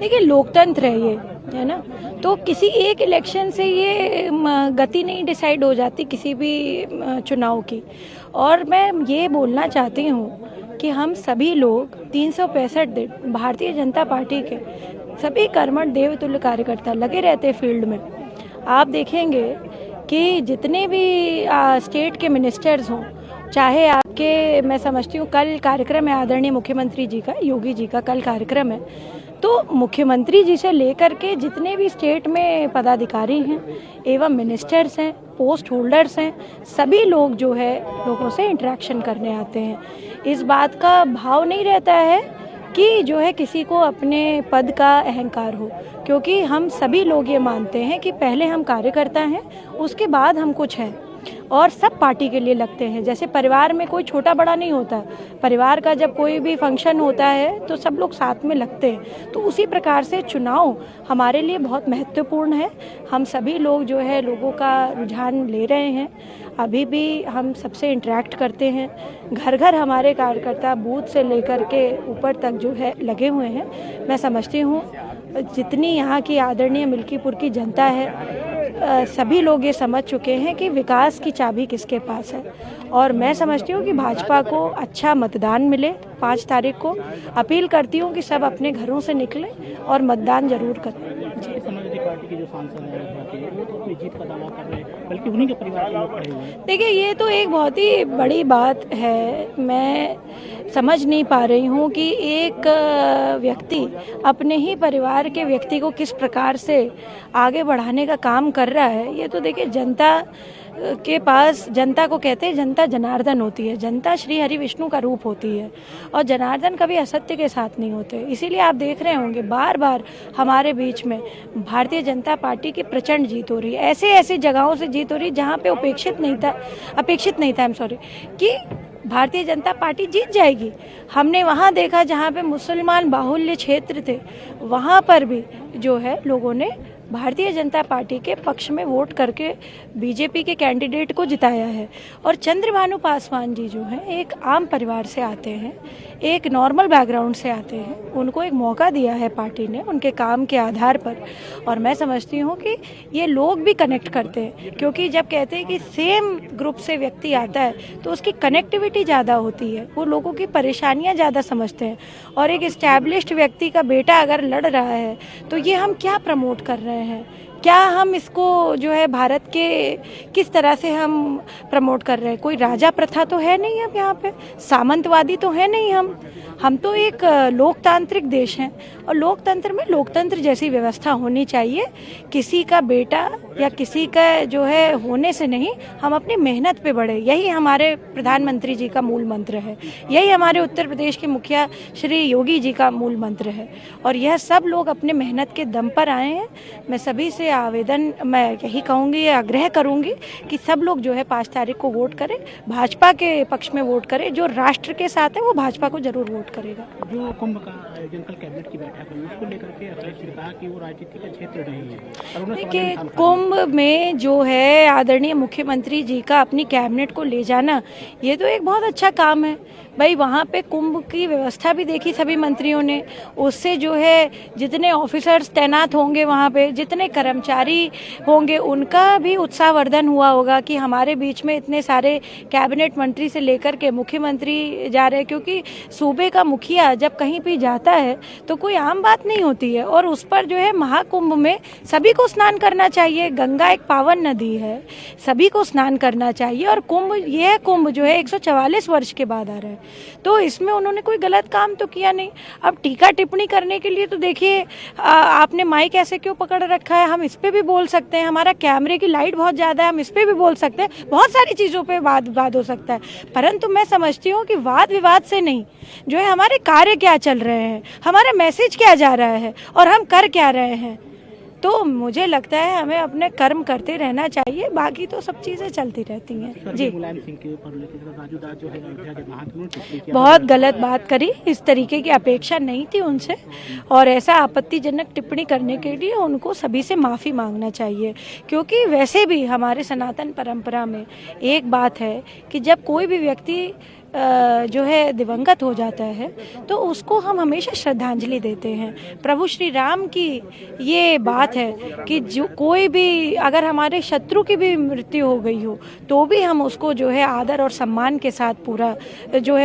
देखिए लोकतंत्र है ये, है ना। तो किसी एक इलेक्शन से ये गति नहीं डिसाइड हो जाती किसी भी चुनाव की। और मैं ये बोलना चाहती हूँ कि हम सभी लोग 365 दिन भारतीय जनता पार्टी के सभी कर्मठ देवतुल्य कार्यकर्ता लगे रहते हैं फील्ड में। आप देखेंगे कि जितने भी स्टेट के मिनिस्टर्स हों, चाहे आपके, मैं समझती हूँ कल कार्यक्रम है आदरणीय मुख्यमंत्री जी का, योगी जी का कल कार्यक्रम है, तो मुख्यमंत्री जी से लेकर के जितने भी स्टेट में पदाधिकारी हैं एवं मिनिस्टर्स हैं, पोस्ट होल्डर्स हैं, सभी लोग जो है लोगों से इंटरेक्शन करने आते हैं। इस बात का भाव नहीं रहता है कि जो है किसी को अपने पद का अहंकार हो, क्योंकि हम सभी लोग ये मानते हैं कि पहले हम कार्यकर्ता हैं, उसके बाद हम कुछ हैं और सब पार्टी के लिए लगते हैं। जैसे परिवार में कोई छोटा बड़ा नहीं होता, परिवार का जब कोई भी फंक्शन होता है तो सब लोग साथ में लगते हैं। तो उसी प्रकार से चुनाव हमारे लिए बहुत महत्वपूर्ण है। हम सभी लोग जो है लोगों का रुझान ले रहे हैं, अभी भी हम सबसे इंटरेक्ट करते हैं। घर घर हमारे कार्यकर्ता बूथ से लेकर के ऊपर तक जो है लगे हुए हैं। मैं समझती हूँ जितनी यहाँ की आदरणीय मिल्कीपुर की जनता है, सभी लोग ये समझ चुके हैं कि विकास की चाबी किसके पास है। और मैं समझती हूँ कि भाजपा को अच्छा मतदान मिले 5 तारीख को। अपील करती हूँ कि सब अपने घरों से निकलें और मतदान जरूर करें। समाजवादी पार्टी के जो सांसद हैं वो तो अपनी जीत का दावा कर रहे हैं, बल्कि उन्हीं के परिवार के लोग खड़े हुए हैं। देखिए ये तो एक बहुत ही बड़ी बात है। मैं समझ नहीं पा रही हूँ कि एक व्यक्ति अपने ही परिवार के व्यक्ति को किस प्रकार से आगे बढ़ाने का काम कर रहा है। ये तो देखिए जनता के पास, जनता को कहते हैं जनता जनार्दन होती है, जनता श्री हरि विष्णु का रूप होती है और जनार्दन कभी असत्य के साथ नहीं होते। इसीलिए आप देख रहे होंगे बार बार हमारे बीच में भारतीय जनता पार्टी की प्रचंड जीत हो रही है। ऐसे ऐसी जगहों से जीत हो रही है जहाँ पे अपेक्षित नहीं था कि भारतीय जनता पार्टी जीत जाएगी। हमने वहाँ देखा जहाँ पे मुसलमान बाहुल्य क्षेत्र थे, वहाँ पर भी जो है लोगों ने भारतीय जनता पार्टी के पक्ष में वोट करके बीजेपी के कैंडिडेट को जिताया है। और चंद्रभानु पासवान जी जो हैं एक आम परिवार से आते हैं, एक नॉर्मल बैकग्राउंड से आते हैं, उनको एक मौका दिया है पार्टी ने उनके काम के आधार पर। और मैं समझती हूँ कि ये लोग भी कनेक्ट करते हैं, क्योंकि जब कहते हैं कि सेम ग्रुप से व्यक्ति आता है तो उसकी कनेक्टिविटी ज़्यादा होती है, वो लोगों की परेशानियाँ ज़्यादा समझते हैं। और एक इस्टेब्लिश्ड व्यक्ति का बेटा अगर लड़ रहा है तो ये हम क्या प्रमोट कर रहे हैं, क्या हम इसको जो है भारत के किस तरह से हम प्रमोट कर रहे हैं। कोई राजा प्रथा तो है नहीं, अब यहाँ पे सामंतवादी तो है नहीं। हम तो एक लोकतांत्रिक देश हैं और लोकतंत्र में लोकतंत्र जैसी व्यवस्था होनी चाहिए। किसी का बेटा या किसी का जो है होने से नहीं, हम अपनी मेहनत पे बढ़े, यही हमारे प्रधानमंत्री जी का मूल मंत्र है, यही हमारे उत्तर प्रदेश के मुखिया श्री योगी जी का मूल मंत्र है। और यह सब लोग अपने मेहनत के दम पर आए हैं। मैं सभी से आवेदन, मैं यही कहूँगी, आग्रह करूँगी कि सब लोग जो है 5 तारीख को वोट करें, भाजपा के पक्ष में वोट करें। जो राष्ट्र के साथ है वो भाजपा को जरूर वोट करेगा। जो कुंभ का आयोजन कल कैबिनेट की बैठक हुई, उसको लेकर के अध्यक्ष ने कहा कि वो राजनीति का क्षेत्र नहीं है। देखिए कुंभ में जो है आदरणीय मुख्यमंत्री जी का अपनी कैबिनेट को ले जाना, ये तो एक बहुत अच्छा काम है भाई। वहाँ पे कुंभ की व्यवस्था भी देखी सभी मंत्रियों ने, उससे जो है जितने ऑफिसर्स तैनात होंगे वहाँ पे, जितने कर्मचारी होंगे, उनका भी उत्साहवर्धन हुआ होगा कि हमारे बीच में इतने सारे कैबिनेट मंत्री से लेकर के मुख्यमंत्री जा रहे हैं। क्योंकि सूबे का मुखिया जब कहीं भी जाता है तो कोई आम बात नहीं होती है। और उस पर जो है महाकुंभ में सभी को स्नान करना चाहिए। गंगा एक पावन नदी है, सभी को स्नान करना चाहिए। और यह कुंभ जो है 144 वर्ष के बाद आ रहा है, तो इसमें उन्होंने कोई गलत काम तो किया नहीं। अब टीका टिप्पणी करने के लिए तो देखिए आपने माइक ऐसे क्यों पकड़ रखा है, हम इस पे भी बोल सकते हैं। हमारा कैमरे की लाइट बहुत ज़्यादा है, हम इस पे भी बोल सकते हैं। बहुत सारी चीज़ों पे वाद हो सकता है, परंतु मैं समझती हूँ कि वाद विवाद से नहीं, जो है हमारे कार्य क्या चल रहे हैं, हमारा मैसेज क्या जा रहा है और हम कर क्या रहे हैं। तो मुझे लगता है हमें अपने कर्म करते रहना चाहिए, बाकी तो सब चीज़ें चलती रहती हैं। जी, मुलायम सिंह के ऊपर राजू दास जो है अयोध्या के महात्मा, बहुत गलत बात करी, इस तरीके की अपेक्षा नहीं थी उनसे। और ऐसा आपत्तिजनक टिप्पणी करने के लिए उनको सभी से माफ़ी मांगना चाहिए। क्योंकि वैसे भी हमारे सनातन परंपरा में एक बात है कि जब कोई भी व्यक्ति जो है दिवंगत हो जाता है तो उसको हम हमेशा श्रद्धांजलि देते हैं। प्रभु श्री राम की ये बात है कि जो कोई भी अगर हमारे शत्रु की भी मृत्यु हो गई हो तो भी हम उसको जो है आदर और सम्मान के साथ पूरा जो है